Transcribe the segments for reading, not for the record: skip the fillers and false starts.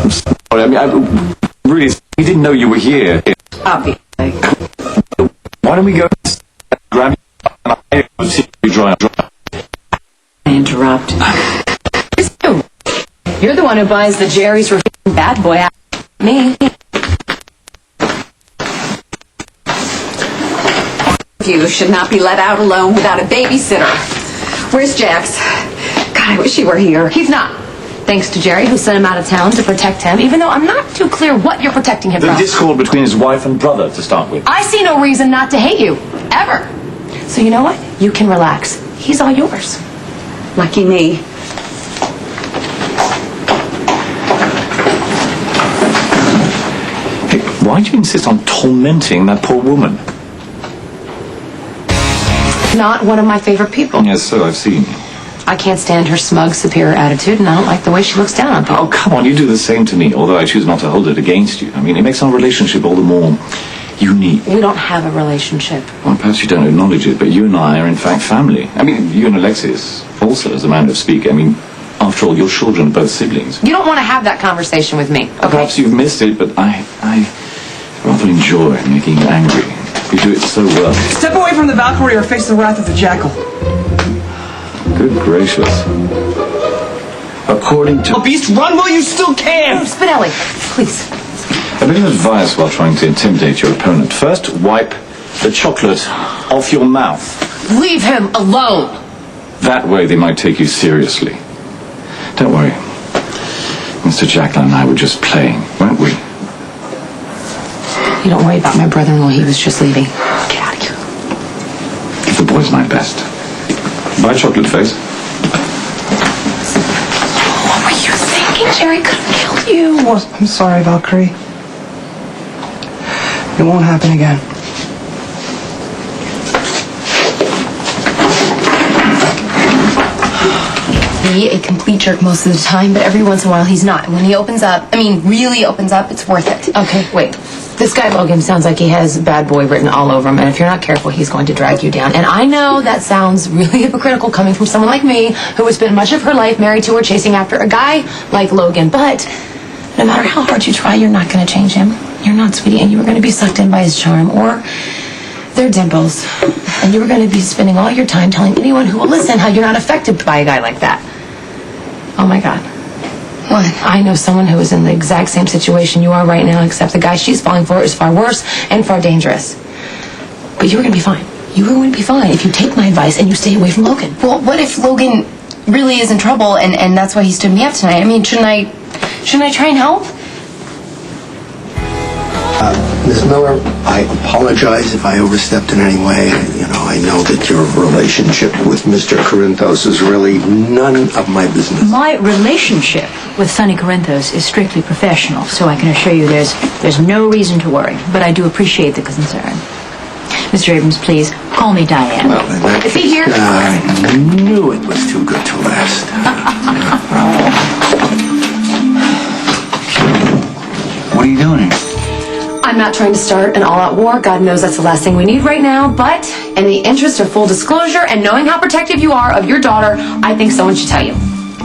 I'm sorry. I mean, really, we didn't know you were here. Obviously. Why don't we go grab you and see you dry? Interrupt. It's you. You're the one who buys the Jerry's revealing bad boy out of me. You should not be let out alone without a babysitter. Where's Jax? God, I wish he were here. He's not. Thanks to Jerry, who sent him out of town to protect him, even though I'm not too clear what you're protecting him from. The discord between his wife and brother, to start with. I see no reason not to hate you. Ever. So you know what? You can relax. He's all yours. Lucky me. Hey, why do you insist on tormenting that poor woman? Not one of my favorite people. Yes, so I've seen. I can't stand her smug, superior attitude, and I don't like the way she looks down on people. Oh, come on, you do the same to me, although I choose not to hold it against you. I mean, it makes our relationship all the more unique. We don't have a relationship. Well, perhaps you don't acknowledge it, but you and I are in fact family. I mean, you and Alexis, also, as a manner of speaking. I mean, after all, your children are both siblings. You don't want to have that conversation with me, okay? Perhaps you've missed it, but I rather enjoy making you angry. You do it so well. Step away from the balcony or face the wrath of the jackal. Good gracious. According to... Oh, beast, run while you still can! Oh, Spinelli, please. A bit of advice while trying to intimidate your opponent. First, wipe the chocolate off your mouth. Leave him alone. That way they might take you seriously. Don't worry. Mr. Jacklin and I were just playing, weren't we? You don't worry about my brother-in-law. He was just leaving. Get out of here. Give the boys my best. Bye, chocolate face. What were you thinking? Jerry could have killed you. I'm sorry, Valkyrie. It won't happen again. Be a complete jerk most of the time, but every once in a while he's not. And when he opens up, really opens up, it's worth it. Okay, wait. This guy Logan sounds like he has bad boy written all over him, and if you're not careful, he's going to drag you down. And I know that sounds really hypocritical coming from someone like me, who has spent much of her life married to or chasing after a guy like Logan, but no matter how hard you try, you're not going to change him. You're not, sweetie, and you were going to be sucked in by his charm or their dimples. And you were going to be spending all your time telling anyone who will listen how you're not affected by a guy like that. Oh my God. What? I know someone who is in the exact same situation you are right now, except the guy she's falling for is far worse and far dangerous. But you were going to be fine. You were going to be fine if you take my advice and you stay away from Logan. Well, what if Logan really is in trouble and that's why he stood me up tonight? I mean, shouldn't I try and help? Ms. Miller, I apologize if I overstepped in any way. I know that your relationship with Mr. Corinthos is really none of my business. My relationship with Sonny Corinthos is strictly professional, so I can assure you there's no reason to worry. But I do appreciate the concern. Mr. Abrams, please, call me Diane. Well, in that Is he here? I knew it was too good to last. What are you doing here? I'm not trying to start an all-out war. God knows that's the last thing we need right now. But in the interest of full disclosure and knowing how protective you are of your daughter, I think someone should tell you.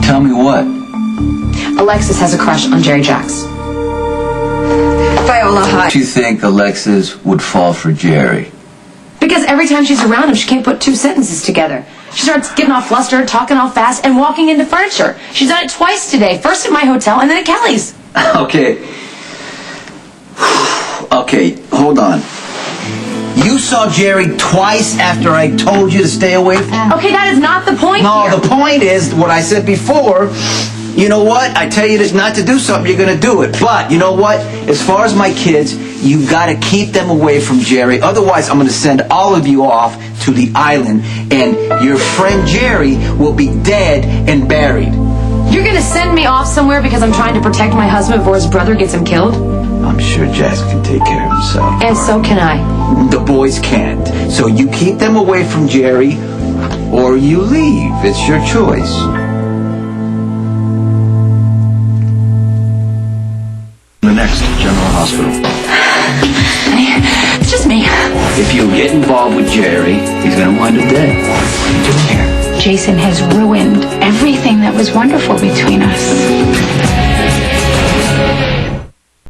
Tell me what? Alexis has a crush on Jerry Jax. Viola, hi. Do you think Alexis would fall for Jerry? Because every time she's around him, she can't put two sentences together. She starts getting all flustered, talking all fast, and walking into furniture. She's done it twice today. First at my hotel and then at Kelly's. Okay, hold on. You saw Jerry twice after I told you to stay away from him? Okay, that is not the point No, here. the point is what I said before. You know what? I tell you not to do something, you're going to do it. But you know what? As far as my kids, you've got to keep them away from Jerry. Otherwise, I'm going to send all of you off to the island, and your friend Jerry will be dead and buried. You're going to send me off somewhere because I'm trying to protect my husband before his brother gets him killed? I'm sure Jax can take care of himself. And so can I. The boys can't. So you keep them away from Jerry, or you leave. It's your choice. The next General Hospital. It's just me. If you get involved with Jerry, he's going to wind up dead. What are you doing here? Jason has ruined everything that was wonderful between us.